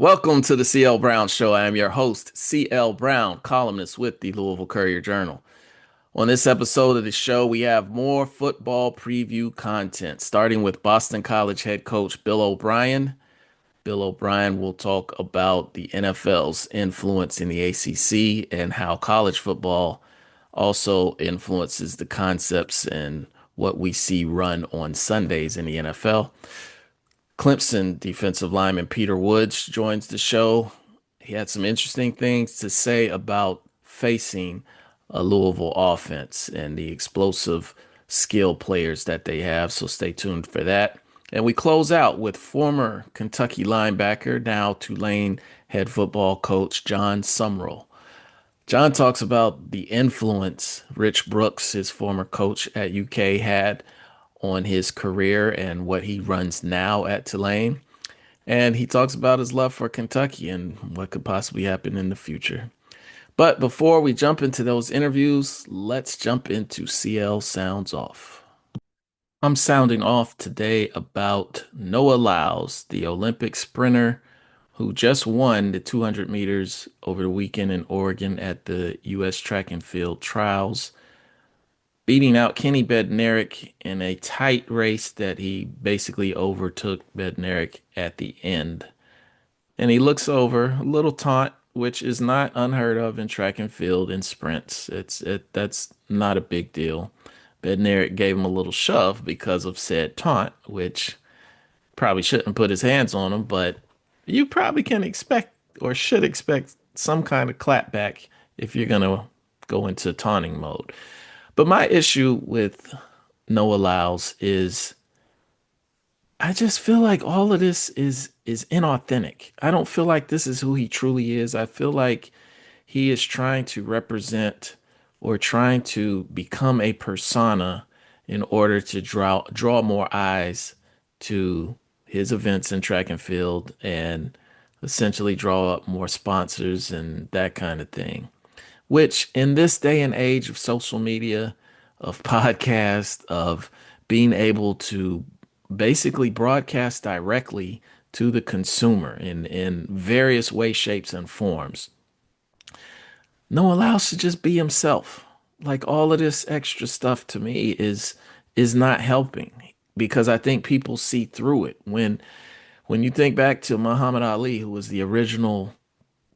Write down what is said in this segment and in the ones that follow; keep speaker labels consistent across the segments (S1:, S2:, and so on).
S1: Welcome to the CL Brown Show. I am your host, CL Brown, columnist with the Louisville Courier-Journal. On this episode of the show, we have more football preview content, starting with Boston College head coach Bill O'Brien. Bill O'Brien will talk about the NFL's influence in the ACC and how college football also influences the concepts and what we see run on Sundays in the NFL. Clemson defensive lineman Peter Woods joins the show. He had some interesting things to say about facing a Louisville offense and the explosive skill players that they have. So stay tuned for that. And we close out with former Kentucky linebacker, now Tulane head football coach Jon Sumrall. John talks about the influence Rich Brooks, his former coach at UK, had on his career and what he runs now at Tulane. And he talks about his love for Kentucky and what could possibly happen in the future. But before we jump into those interviews, let's jump into CL Sounds Off. I'm sounding off today about Noah Lyles, the Olympic sprinter who just won the 200 meters over the weekend in Oregon at the U.S. Track and Field Trials, beating out Kenny Bednarik in a tight race that he basically overtook Bednarik at the end. And he looks over, a little taunt, which is not unheard of in track and field in sprints. That's not a big deal. Bednarik gave him a little shove because of said taunt, which probably shouldn't put his hands on him, but you probably can expect or should expect some kind of clapback if you're gonna go into taunting mode. But my issue with Noah Lyles is I just feel like all of this is inauthentic. I don't feel like this is who he truly is. I feel like he is trying to represent or trying to become a persona in order to draw more eyes to his events in track and field and essentially draw up more sponsors and that kind of thing. Which in this day and age of social media, of podcasts, of being able to basically broadcast directly to the consumer in various ways, shapes, and forms, no one allows to just be himself. Like all of this extra stuff to me is not helping because I think people see through it. When you think back to Muhammad Ali, who was the original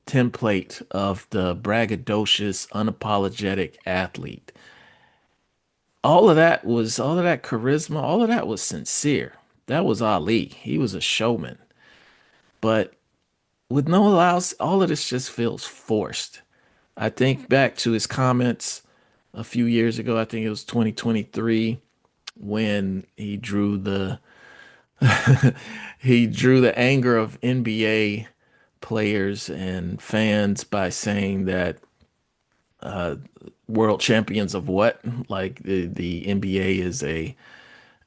S1: template of the braggadocious, unapologetic athlete. All of that charisma, all of that was sincere. That was Ali. He was a showman. But with no allows, all of this just feels forced. I think back to his comments a few years ago, I think it was 2023, when he drew the anger of NBA players and fans by saying that uh, world champions of what? Like the NBA is a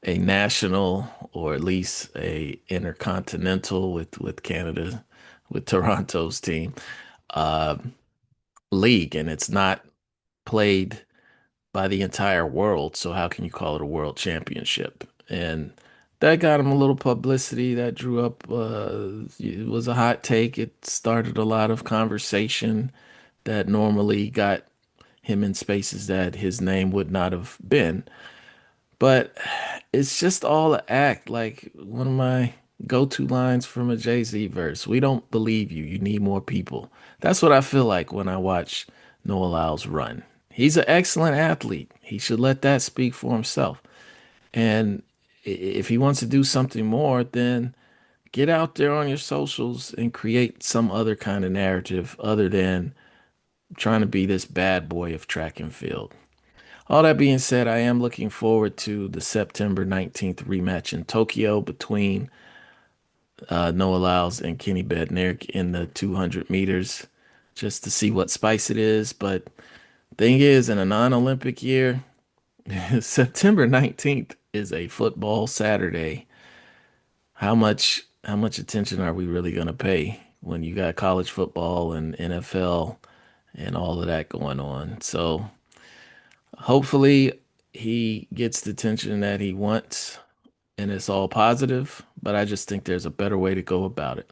S1: national or at least a intercontinental with Canada, with Toronto's team, uh, league, and it's not played by the entire world. So how can you call it a world championship? And that got him a little publicity. That drew up. It was a hot take. It started a lot of conversation that normally got him in spaces that his name would not have been. But it's just all an act. Like one of my go-to lines from a Jay-Z verse. We don't believe you. You need more people. That's what I feel like when I watch Noah Lyles run. He's an excellent athlete. He should let that speak for himself. And if he wants to do something more, then get out there on your socials and create some other kind of narrative other than trying to be this bad boy of track and field. All that being said, I am looking forward to the September 19th rematch in Tokyo between Noah Lyles and Kenny Bednarik in the 200 meters just to see what spice it is. But thing is, in a non-Olympic year, September 19th is a football Saturday. How much attention are we really going to pay when you got college football and NFL and all of that going on? So hopefully he gets the attention that he wants and it's all positive, but I just think there's a better way to go about it.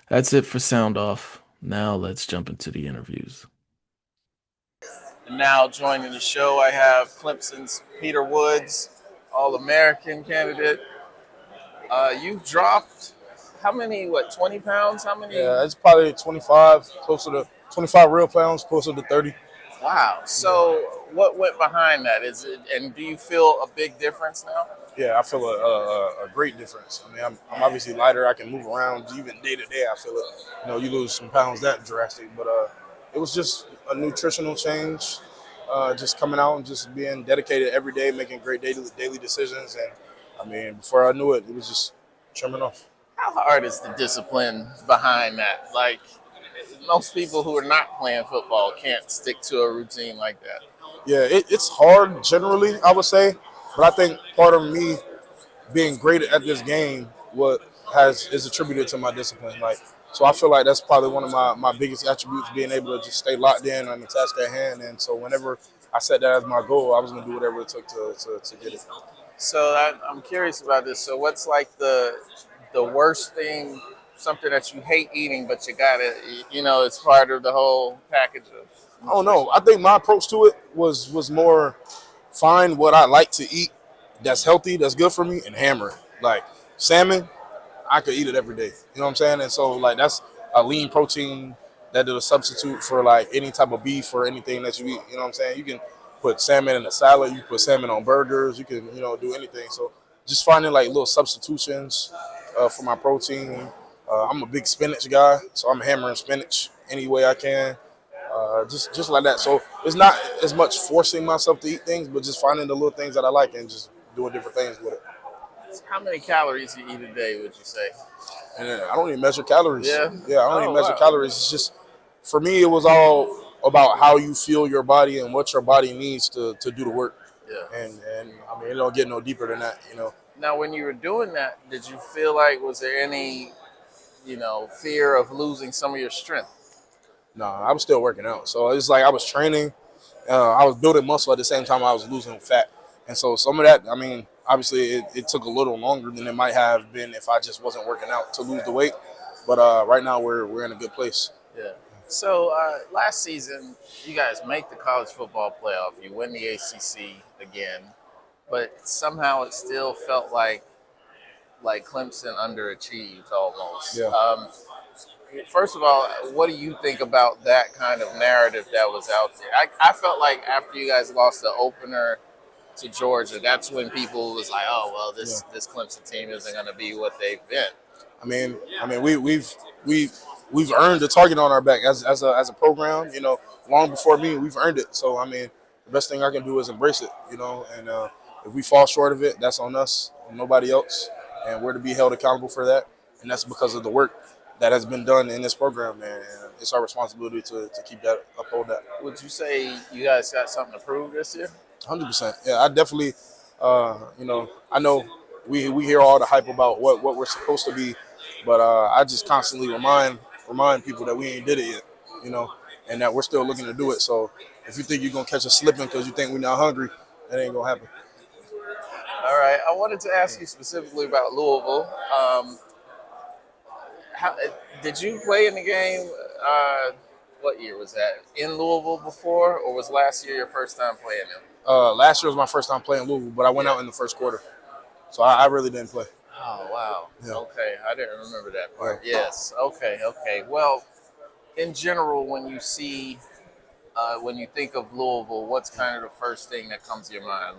S1: That's it for Sound Off. Now let's jump into the interviews. And now joining the show, I have Clemson's Peter Woods, All-American candidate. You've dropped how many, 20 pounds? How many?
S2: Yeah, it's probably 25, closer to 25 real pounds, closer to 30.
S1: Wow. So what went behind that? Is it, and do you feel a big difference now?
S2: Yeah, I feel a great difference. I mean, I'm obviously lighter. I can move around. Even day to day, I feel it. You lose some pounds that drastic. But it was just a nutritional change, just coming out and just being dedicated every day, making great daily decisions. And, I mean, before I knew it, it was just trimming off.
S1: How hard is the discipline behind that? Like, most people who are not playing football can't stick to a routine like that.
S2: Yeah, it's hard generally, I would say. But I think part of me being great at this game is attributed to my discipline. So I feel like that's probably one of my biggest attributes, being able to just stay locked in on the task at hand. And so whenever I set that as my goal, I was going to do whatever it took to get it.
S1: So I'm curious about this. So what's like the worst thing, something that you hate eating, but you gotta, it's part of the whole package of.
S2: Oh no, I think my approach to it was more find what I like to eat that's healthy, that's good for me, and hammer it. Like salmon, I could eat it every day. You know what I'm saying? And so that's a lean protein that is a substitute for like any type of beef or anything that you eat. You know what I'm saying? You can put salmon in a salad, you can put salmon on burgers, you can do anything. So just finding like little substitutions for my protein. I'm a big spinach guy, so I'm hammering spinach any way I can. Just like that. So it's not as much forcing myself to eat things, but just finding the little things that I like and just doing different things with it.
S1: How many calories you eat a day, would you say?
S2: And I don't even measure calories.
S1: Yeah?
S2: I don't even measure calories. It's just, for me, it was all about how you feel your body and what your body needs to do the work.
S1: Yeah.
S2: And I mean, it don't get no deeper than that,
S1: Now, when you were doing that, did you feel like, was there any, fear of losing some of your strength?
S2: No, I was still working out. So it's like I was training. I was building muscle at the same time I was losing fat. And so some of that, I mean, obviously it took a little longer than it might have been if I just wasn't working out to lose the weight. But right now we're in a good place.
S1: Yeah. So last season, you guys make the college football playoff. You win the ACC again. But somehow it still felt like Clemson underachieved almost.
S2: Yeah.
S1: First of all, what do you think about that kind of narrative that was out there? I felt like after you guys lost the opener to Georgia, that's when people was like, "Oh, well, this Clemson team isn't going to be what they've been."
S2: I mean, we've earned the target on our back as a program. Long before me, we've earned it. So I mean, the best thing I can do is embrace it. And if we fall short of it, that's on us, on nobody else, and we're to be held accountable for that. And that's because of the work that has been done in this program, and it's our responsibility to keep that, uphold that.
S1: Would you say you guys got something to prove this year?
S2: 100%. Yeah, I definitely, I know we hear all the hype about what we're supposed to be, but I just constantly remind people that we ain't did it yet, and that we're still looking to do it. So if you think you're going to catch us slipping because you think we're not hungry, that ain't going to happen.
S1: All right. I wanted to ask you specifically about Louisville. Did you play in the game? What year was that? In Louisville before, or was last year your first time playing them?
S2: Last year was my first time playing Louisville, but I went out in the first quarter, so I really didn't play.
S1: Oh wow.
S2: Yeah.
S1: Okay, I didn't remember that part.
S2: Yeah.
S1: Yes. Okay. Well, in general, when you think of Louisville, what's kind of the first thing that comes to your mind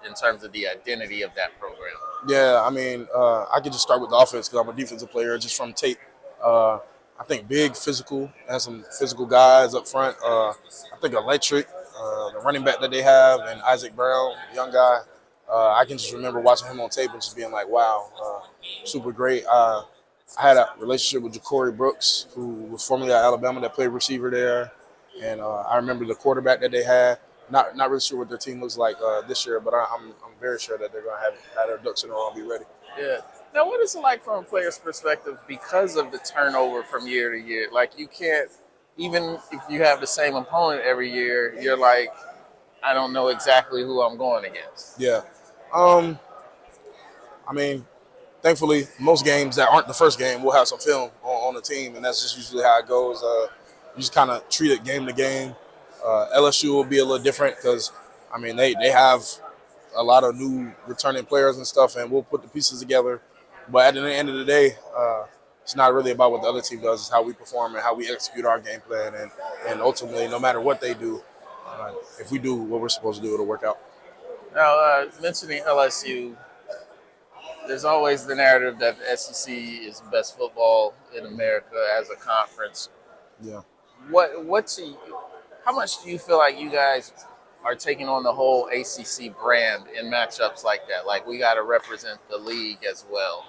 S1: in terms of the identity of that program?
S2: Yeah, I mean, I could just start with the offense because I'm a defensive player just from tape. I think big, physical, has some physical guys up front. I think electric, the running back that they have, and Isaac Brown, young guy. I can just remember watching him on tape and just being like, wow, super great. I had a relationship with Ja'Cory Brooks, who was formerly at Alabama, that played receiver there. And I remember the quarterback that they had. Not really sure what their team looks like this year, but I'm very sure that they're going to have their ducks in a row and be ready.
S1: Yeah. Now, what is it like from a player's perspective because of the turnover from year to year? Like, you can't, even if you have the same opponent every year, you're like, I don't know exactly who I'm going against.
S2: Yeah. I mean, thankfully, most games that aren't the first game, we'll have some film on the team, and that's just usually how it goes. You just kind of treat it game to game. LSU will be a little different because, I mean, they have a lot of new returning players and stuff, and we'll put the pieces together. But at the end of the day, it's not really about what the other team does. It's how we perform and how we execute our game plan. And ultimately, no matter what they do, if we do what we're supposed to do, it'll work out.
S1: Now, mentioning LSU, there's always the narrative that the SEC is the best football in America as a conference.
S2: Yeah.
S1: How much do you feel like you guys are taking on the whole ACC brand in matchups like that? Like, we got to represent the league as well.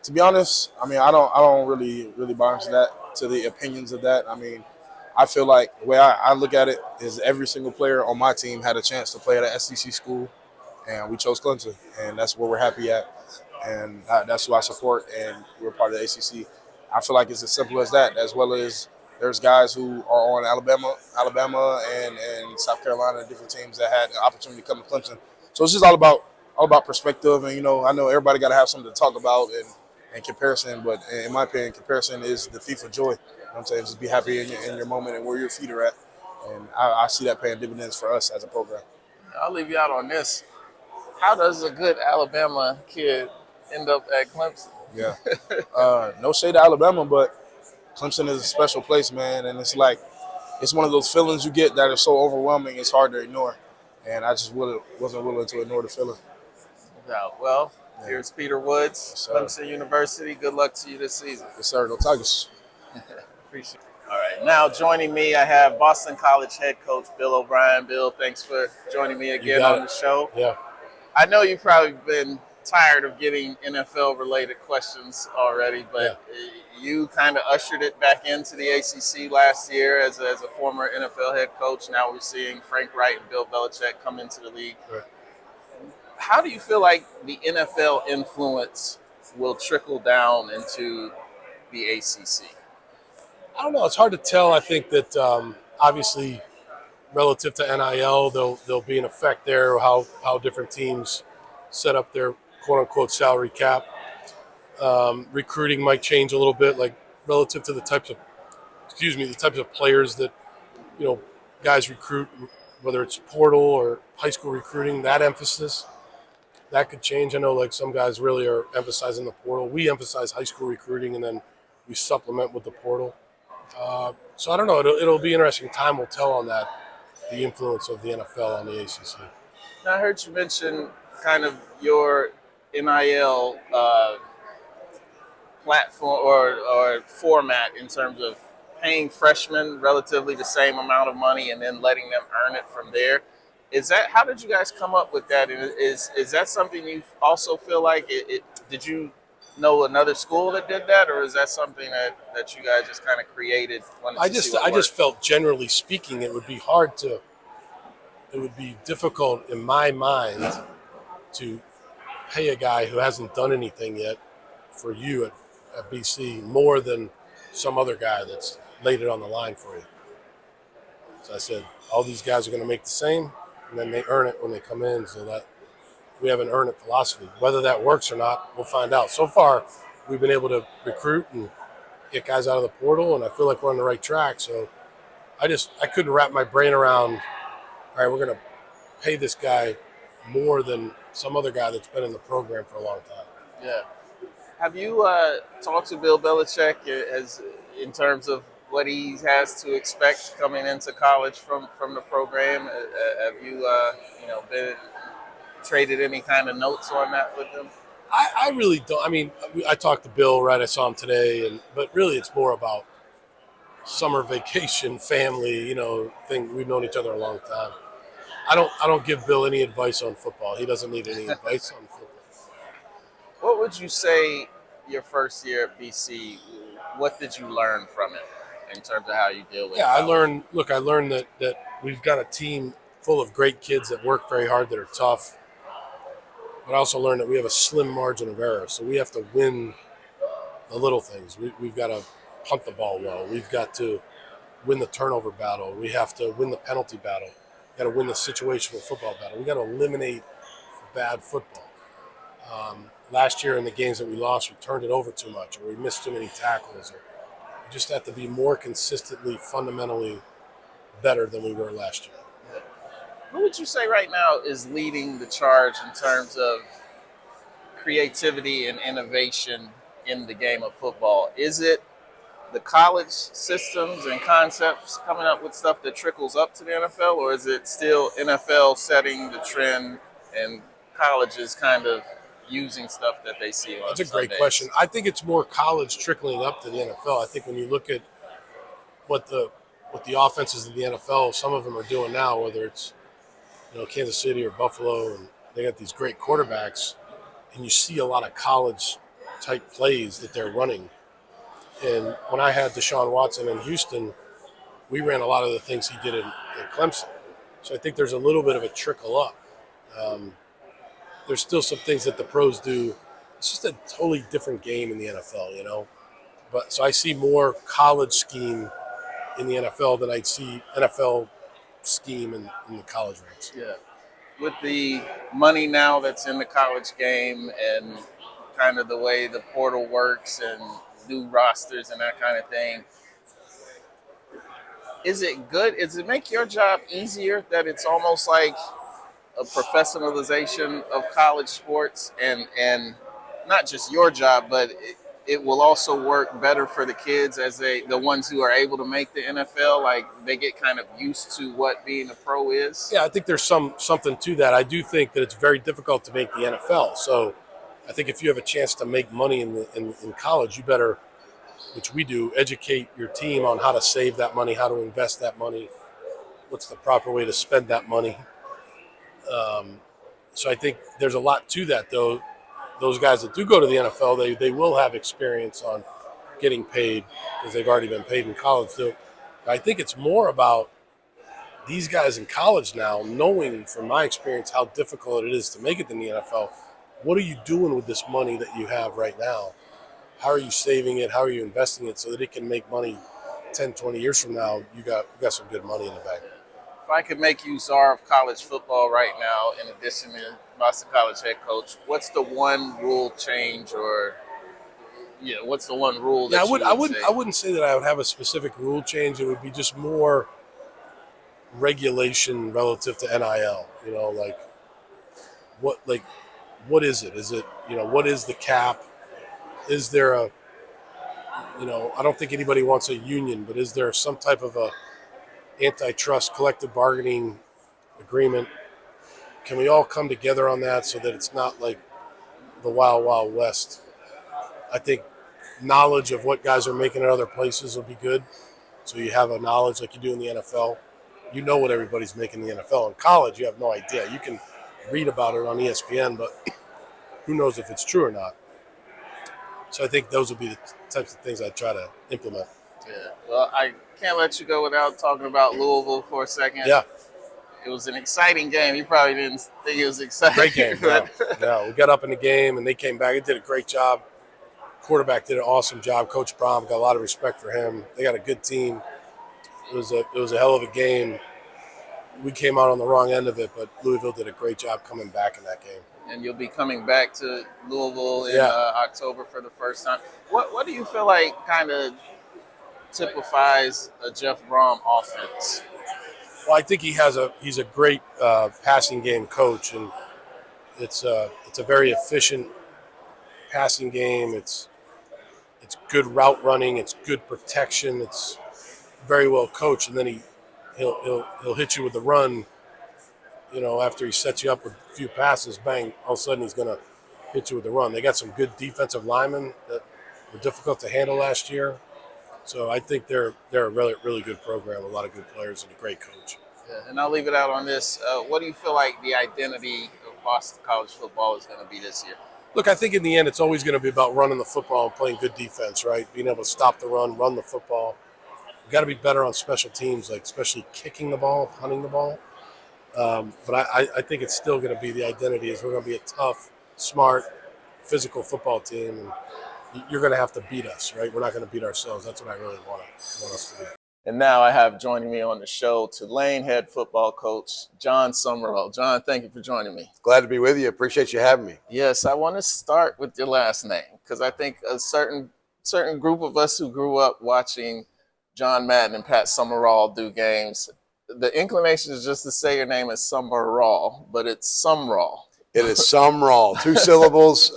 S2: To be honest, I mean, I don't really buy into that, to the opinions of that. I mean, I feel like the way I look at it is every single player on my team had a chance to play at an SEC school, and we chose Clemson, and that's where we're happy at, and that's who I support, and we're part of the ACC. I feel like it's as simple as that, as well as there's guys who are on Alabama and South Carolina, and different teams that had an opportunity to come to Clemson. So it's just all about perspective, and I know everybody got to have something to talk about and comparison, but in my opinion, comparison is the thief of joy. You know what I'm saying? Just be happy in your moment and where your feet are at, and I see that paying dividends for us as a program.
S1: I'll leave you out on this. How does a good Alabama kid end up at Clemson?
S2: Yeah. No shade to Alabama, but Clemson is a special place, man, and it's one of those feelings you get that are so overwhelming it's hard to ignore, and I just wasn't willing to ignore the feeling.
S1: No. Well, here's Peter Woods, Clemson University. Good luck to you this season.
S2: Yes, sir. Go Tigers.
S1: Appreciate it. All right. Now joining me, I have Boston College head coach Bill O'Brien. Bill, thanks for joining me again on the show.
S2: Yeah.
S1: I know you've probably been tired of getting NFL-related questions already, but you kind of ushered it back into the ACC last year as a former NFL head coach. Now we're seeing Frank Wright and Bill Belichick come into the league.
S2: Right.
S1: How do you feel like the NFL influence will trickle down into the ACC?
S3: I don't know. It's hard to tell. I think that obviously relative to NIL, there'll be an effect there, how different teams set up their quote-unquote salary cap. Recruiting might change a little bit, like relative to the types of players that, guys recruit, whether it's portal or high school recruiting, that emphasis. That could change. I know like some guys really are emphasizing the portal. We emphasize high school recruiting, and then we supplement with the portal. So I don't know. It'll be interesting. Time will tell on that, the influence of the NFL on the ACC.
S1: Now, I heard you mention kind of your NIL platform or format in terms of paying freshmen relatively the same amount of money and then letting them earn it from there. How did you guys come up with that? Is that something you also feel like did you know another school that did that, or is that something that you guys just kind of created?
S3: I just felt, generally speaking, it would be difficult in my mind to pay a guy who hasn't done anything yet for you at BC more than some other guy that's laid it on the line for you. So I said, all these guys are going to make the same, and then they earn it when they come in, so that we have an earn it philosophy. Whether that works or not, we'll find out. So far, we've been able to recruit and get guys out of the portal, and I feel like we're on the right track. So I couldn't wrap my brain around, all right, we're going to pay this guy more than some other guy that's been in the program for a long time.
S1: Yeah. Have you talked to Bill Belichick in terms of what he has to expect coming into college from the program? Have you been traded any kind of notes on that with him?
S3: I really don't. I mean, I talked to Bill, right? I saw him today, but really it's more about summer vacation, family, thing. We've known each other a long time. I don't give Bill any advice on football. He doesn't need any advice on football.
S1: What would you say your first year at BC, what did you learn from it in terms of how you deal with it?
S3: I learned that we've got a team full of great kids that work very hard, that are tough. But I also learned that we have a slim margin of error, so we have to win the little things. We've got to punt the ball well. We've got to win the turnover battle. We have to win the penalty battle. We've got to win the situational football battle. We've got to eliminate bad football. Last year in the games that we lost, we turned it over too much, or we missed too many tackles, or we just have to be more consistently, fundamentally better than we were last year.
S1: Who would you say right now is leading the charge in terms of creativity and innovation in the game of football? Is it the college systems and concepts coming up with stuff that trickles up to the NFL, or is it still NFL setting the trend and colleges kind of using stuff that they see on
S3: That's a great
S1: Sundays?
S3: question. I think it's more college trickling up to the NFL. I think when you look at what the offenses in the NFL, some of them are doing now, whether it's Kansas City or Buffalo, and they got these great quarterbacks, and you see a lot of college type plays that they're running. And when I had Deshaun Watson in Houston, we ran a lot of the things he did at Clemson. So I think there's a little bit of a trickle up. There's still some things that the pros do. It's just a totally different game in the NFL, But so I see more college scheme in the NFL than I'd see NFL scheme in the college ranks.
S1: Yeah. With the money now that's in the college game and kind of the way the portal works and new rosters and that kind of thing, is it good? Does it make your job easier that it's almost like a professionalization of college sports and not just your job, but it will also work better for the kids as the ones who are able to make the NFL, like they get kind of used to what being a pro is?
S3: Yeah, I think there's something to that. I do think that it's very difficult to make the NFL. So I think if you have a chance to make money in college, you better, which we do, educate your team on how to save that money, how to invest that money, what's the proper way to spend that money. So I think there's a lot to that, though. Those guys that do go to the NFL, they will have experience on getting paid because they've already been paid in college. So I think it's more about these guys in college now knowing, from my experience, how difficult it is to make it in the NFL. What are you doing with this money that you have right now? How are you saving it? How are you investing it so that it can make money 10, 20 years from now? You got some good money in the bank.
S1: If I could make you czar of college football right now, in addition to Boston College head coach, what's the one rule change, or what's the one rule that
S3: I wouldn't say that I would have a specific rule change. It would be just more regulation relative to NIL. What is it? Is it what is the cap? Is there a I don't think anybody wants a union, but is there some type of a antitrust collective bargaining agreement? Can we all come together on that so that it's not like the Wild Wild West? I think knowledge of what guys are making at other places will be good. So you have a knowledge like you do in the NFL. You know what everybody's making in the NFL. In college, you have no idea. You can read about it on ESPN, but who knows if it's true or not. So I think those would be the types of things I'd try to implement.
S1: Yeah. Well, I can't let you go without talking about Louisville for a second.
S3: Yeah.
S1: It was an exciting game. You probably didn't think it was exciting.
S3: Great game. No, we got up in the game, and they came back. They did a great job. Quarterback did an awesome job. Coach Brom, got a lot of respect for him. They got a good team. It was a hell of a game. We came out on the wrong end of it, but Louisville did a great job coming back in that game.
S1: And you'll be coming back to Louisville in October for the first time. What do you feel like kind of typifies a Jeff Brom offense?
S3: Well, I think he's a great passing game coach, and it's a very efficient passing game. It's good route running. It's good protection. It's very well coached, and then he'll hit you with the run. After he sets you up with a few passes, bang! All of a sudden he's going to hit you with the run. They got some good defensive linemen that were difficult to handle last year. So I think they're a really, really good program, a lot of good players, and a great coach.
S1: Yeah, and I'll leave it out on this. What do you feel like the identity of Boston College football is going to be this year?
S3: Look, I think in the end it's always going to be about running the football and playing good defense, right? Being able to stop the run the football. We've got to be better on special teams, like especially kicking the ball, punting the ball. But I think it's still going to be the identity is we're going to be a tough, smart, physical football team, and you're going to have to beat us, right? We're not going to beat ourselves. That's what I really want us to do.
S1: And now I have joining me on the show Tulane head football coach Jon Sumrall. Jon, thank you for joining me.
S4: Glad to be with you. Appreciate you having me.
S1: Yes, I want to start with your last name because I think a certain group of us who grew up watching John Madden and Pat Summerall do games, the inclination is just to say your name is Sumrall, but it's Sumrall.
S4: It is Sumrall, 2 syllables.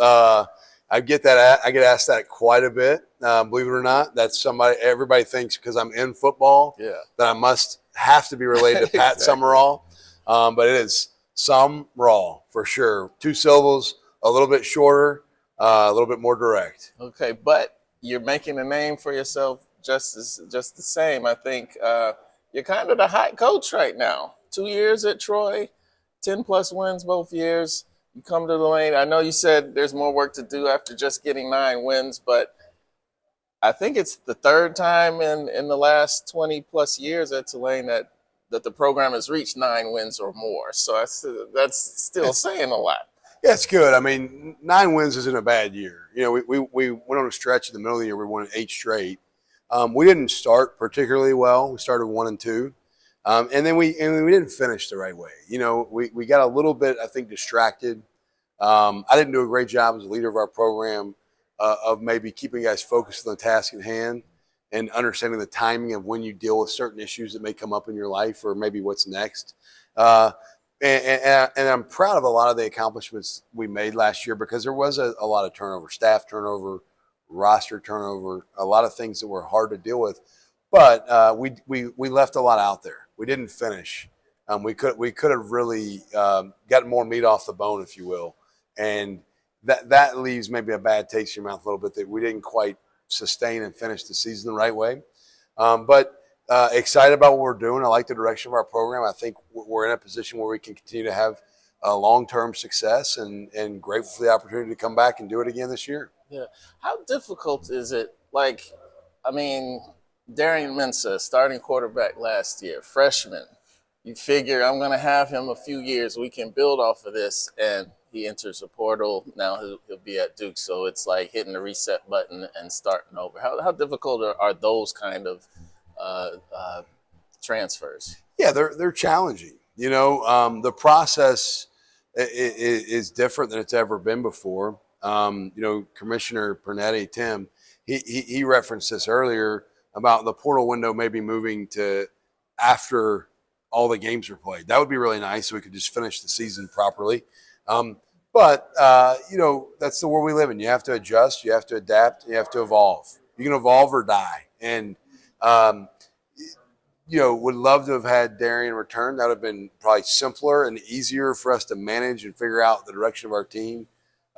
S4: I get asked that quite a bit. Believe it or not, that's everybody thinks because I'm in football that I have to be related to Pat Summerall. But it is Sumrall for sure. 2 syllables, a little bit shorter, a little bit more direct.
S1: Okay, but you're making a name for yourself just the same. I think you're kind of the hot coach right now. 2 years at Troy, 10+ wins both years. You come to Tulane. I know you said there's more work to do after just getting 9 wins, but I think it's the third time in the last 20+ years at Tulane that the program has reached 9 wins or more. So that's still saying a lot.
S4: Yeah, it's good. I mean, 9 wins isn't a bad year. You know, we went on a stretch in the middle of the year. We won 8 straight. We didn't start particularly well. We started 1-2. And then we didn't finish the right way. You know, we got a little bit, I think, distracted. I didn't do a great job as a leader of our program of maybe keeping guys focused on the task at hand and understanding the timing of when you deal with certain issues that may come up in your life or maybe what's next. And I'm proud of a lot of the accomplishments we made last year because there was a lot of turnover, staff turnover, roster turnover, a lot of things that were hard to deal with. But we left a lot out there. We didn't finish. We could have really gotten more meat off the bone, if you will, and that leaves maybe a bad taste in your mouth a little bit that we didn't quite sustain and finish the season the right way. But excited about what we're doing. I like the direction of our program. I think we're in a position where we can continue to have long-term success and grateful for the opportunity to come back and do it again this year.
S1: Yeah. How difficult is it? Like, I mean, Darian Mensah, starting quarterback last year, freshman. You figure I'm going to have him a few years. We can build off of this. And he enters the portal. Now he'll be at Duke. So it's like hitting the reset button and starting over. How difficult are those kind of transfers?
S4: Yeah, they're challenging. You know, the process is different than it's ever been before. You know, Commissioner Pernetti, Tim, he referenced this earlier about the portal window maybe moving to after all the games are played. That would be really nice so we could just finish the season properly. But you know, that's the world we live in. You have to adjust, you have to adapt, you have to evolve. You can evolve or die. And, you know, would love to have had Darian return. That would have been probably simpler and easier for us to manage and figure out the direction of our team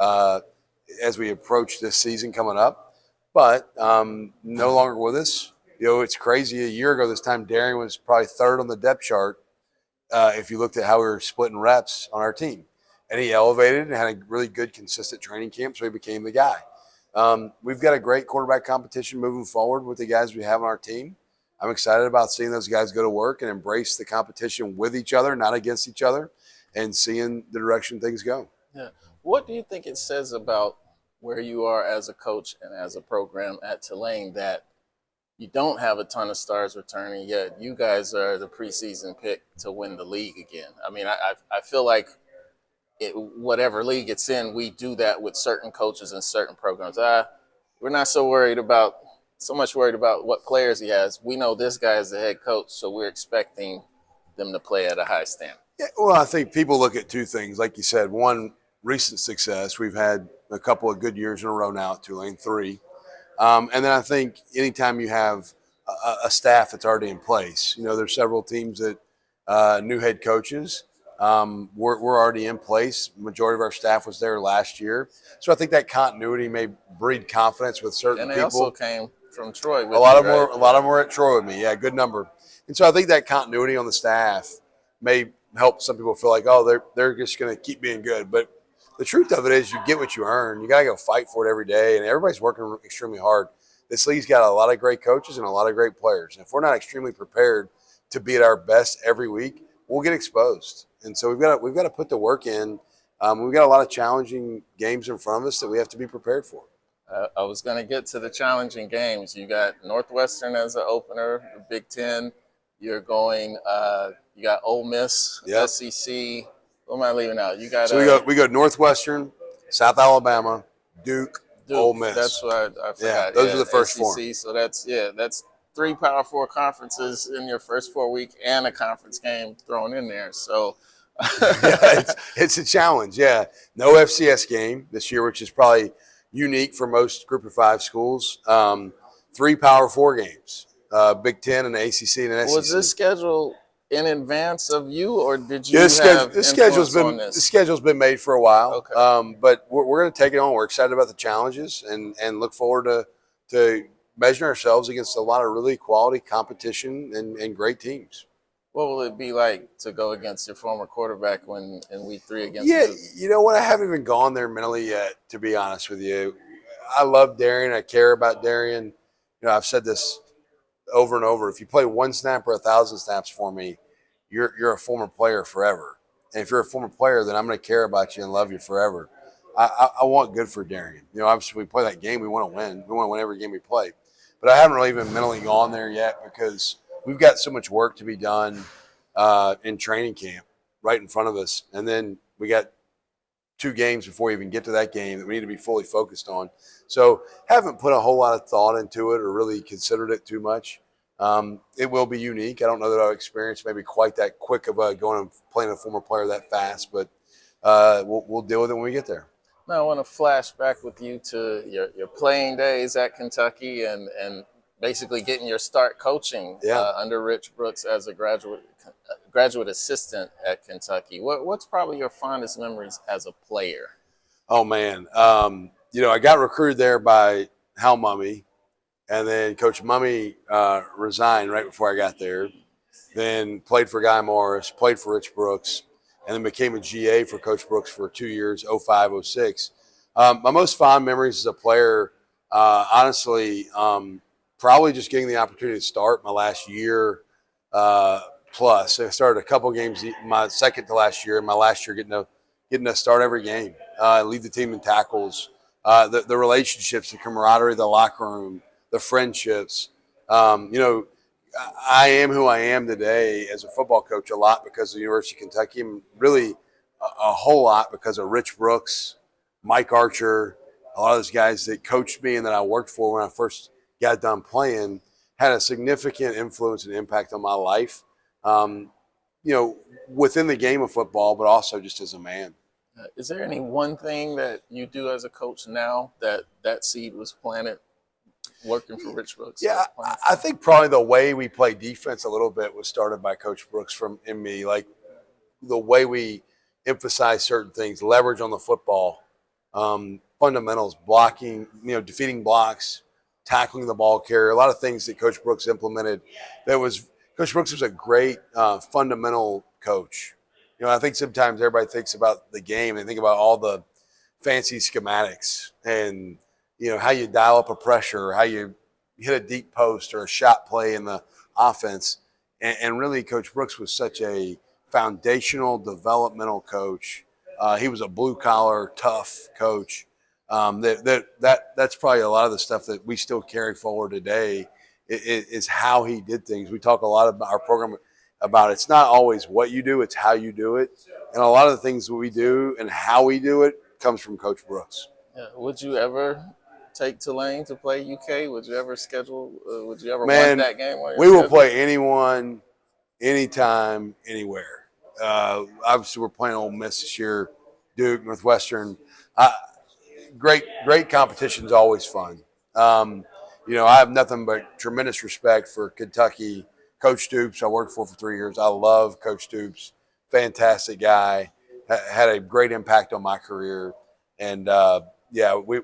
S4: as we approach this season coming up. But no longer with us. You know, it's crazy. A year ago this time, Darian was probably 3rd on the depth chart if you looked at how we were splitting reps on our team. And he elevated and had a really good, consistent training camp, so he became the guy. We've got a great quarterback competition moving forward with the guys we have on our team. I'm excited about seeing those guys go to work and embrace the competition with each other, not against each other, and seeing the direction things go.
S1: Yeah. What do you think it says about where you are as a coach and as a program at Tulane that you don't have a ton of stars returning, yet you guys are the preseason pick to win the league again? I mean, I feel like whatever league it's in, we do that with certain coaches and certain programs. We're not so much worried about what players he has. We know this guy is the head coach, so we're expecting them to play at a high standard.
S4: Yeah, well, I think people look at 2 things. Like you said, one, recent success. We've had a couple of good years in a row now at Tulane, 3. And then I think anytime you have a staff that's already in place, you know, there's several teams that new head coaches – we're already in place. Majority of our staff was there last year. So I think that continuity may breed confidence with certain people.
S1: And they also came from Troy.
S4: A lot of them were at Troy with me. Yeah, good number. And so I think that continuity on the staff may help some people feel like, oh, they're just going to keep being good. But the truth of it is you get what you earn. You got to go fight for it every day. And everybody's working extremely hard. This league's got a lot of great coaches and a lot of great players. And if we're not extremely prepared to be at our best every week, we'll get exposed. And so we've got to put the work in. We've got a lot of challenging games in front of us that we have to be prepared for.
S1: I was going to get to the challenging games. You got Northwestern as an opener, the Big Ten. You're going. You got Ole Miss,
S4: Yep.
S1: SEC. What am I leaving out? You got.
S4: So we go Northwestern, South Alabama, Duke, Ole Miss.
S1: That's what I forgot.
S4: Yeah, those are the first four.
S1: So that's 3 Power 4 conferences in your first 4 week and a conference game thrown in there. So.
S4: Yeah, it's a challenge. Yeah, no FCS game this year, which is probably unique for most Group of 5 schools. 3 Power 4 games, Big Ten and ACC and SEC.
S1: Was this schedule in advance of you, or did you
S4: Yeah,
S1: have
S4: the schedule's been made for a while.
S1: Okay.
S4: But we're going to take it on. We're excited about the challenges and look forward to measuring ourselves against a lot of really quality competition and great teams.
S1: What will it be like to go against your former quarterback in week 3 against?
S4: Yeah, you know what? I haven't even gone there mentally yet, to be honest with you. I love Darian. I care about Darian. You know, I've said this over and over. If you play 1 snap or 1,000 snaps for me, you're a former player forever. And if you're a former player, then I'm going to care about you and love you forever. I want good for Darian. You know, obviously we play that game, we want to win. We want to win every game we play. But I haven't really even mentally gone there yet because we've got so much work to be done in training camp right in front of us. And then we got 2 games before we even get to that game that we need to be fully focused on. So haven't put a whole lot of thought into it or really considered it too much. It will be unique. I don't know that I'll experience maybe quite that quick of going and playing a former player that fast, but we'll deal with it when we get there.
S1: Now I want to flash back with you to your playing days at Kentucky and basically getting your start coaching under Rich Brooks as a graduate assistant at Kentucky. What's probably your fondest memories as a player?
S4: Oh, man. You know, I got recruited there by Hal Mumme, and then Coach Mumme resigned right before I got there. Then played for Guy Morris, played for Rich Brooks, and then became a GA for Coach Brooks for 2 years, 05, 06. My most fond memories as a player, honestly, probably just getting the opportunity to start my last year plus. I started a couple games my second to last year, and my last year getting to start every game, lead the team in tackles, the relationships, the camaraderie, the locker room, the friendships. You know, I am who I am today as a football coach a lot because of the University of Kentucky, and really a whole lot because of Rich Brooks, Mike Archer, a lot of those guys that coached me and that I worked for when I first got done playing had a significant influence and impact on my life, you know, within the game of football, but also just as a man.
S1: Is there any one thing that you do as a coach now that seed was planted working for Rich Brooks?
S4: Yeah, I think probably the way we play defense a little bit was started by Coach Brooks in me, like the way we emphasize certain things, leverage on the football, fundamentals, blocking, you know, defeating blocks, tackling the ball carrier, a lot of things that Coach Brooks implemented. Coach Brooks was a great fundamental coach. You know, I think sometimes everybody thinks about the game and think about all the fancy schematics and, you know, how you dial up a pressure, or how you hit a deep post or a shot play in the offense. And really, Coach Brooks was such a foundational, developmental coach. He was a blue-collar, tough coach. That's probably a lot of the stuff that we still carry forward today is how he did things. We talk a lot about our program about it's not always what you do, it's how you do it. And a lot of the things that we do and how we do it comes from Coach Brooks.
S1: Yeah. Would you ever take Tulane to play UK? Would you ever want that game?
S4: We will play anyone, anytime, anywhere. Obviously, we're playing Ole Miss this year, Duke, Northwestern. Great competition is always fun. You know, I have nothing but tremendous respect for Kentucky. Coach Stoops, I worked for 3 years. I love Coach Stoops. Fantastic guy. Had a great impact on my career. And, yeah, we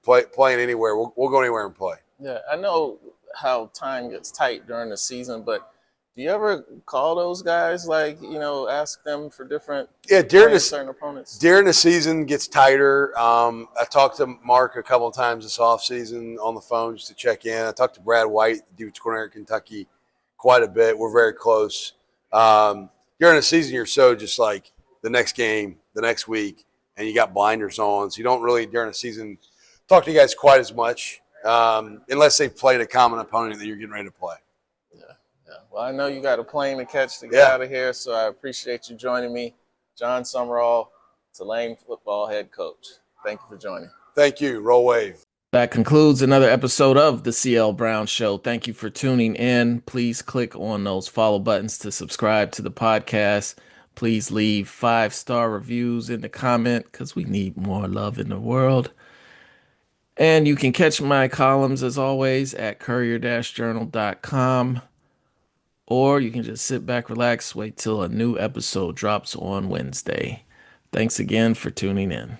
S4: playing anywhere. We'll go anywhere and play.
S1: Yeah, I know how time gets tight during the season, but do you ever call those guys, like, you know, ask them for different certain opponents? During
S4: the season gets tighter. I talked to Mark a couple of times this offseason on the phone just to check in. I talked to Brad White, the defensive coordinator at Kentucky, quite a bit. We're very close. During the season, you're so just like the next game, the next week, and you got blinders on. So you don't really, during the season, talk to you guys quite as much unless they've played a common opponent that you're getting ready to play.
S1: Yeah. Well, I know you got a plane to catch to get out of here, so I appreciate you joining me. Jon Sumrall, Tulane football head coach. Thank you for joining.
S4: Thank you. Roll wave.
S1: That concludes another episode of the CL Brown Show. Thank you for tuning in. Please click on those follow buttons to subscribe to the podcast. Please leave 5-star reviews in the comment because we need more love in the world. And you can catch my columns, as always, at Courier-Journal.com. Or you can just sit back, relax, wait till a new episode drops on Wednesday. Thanks again for tuning in.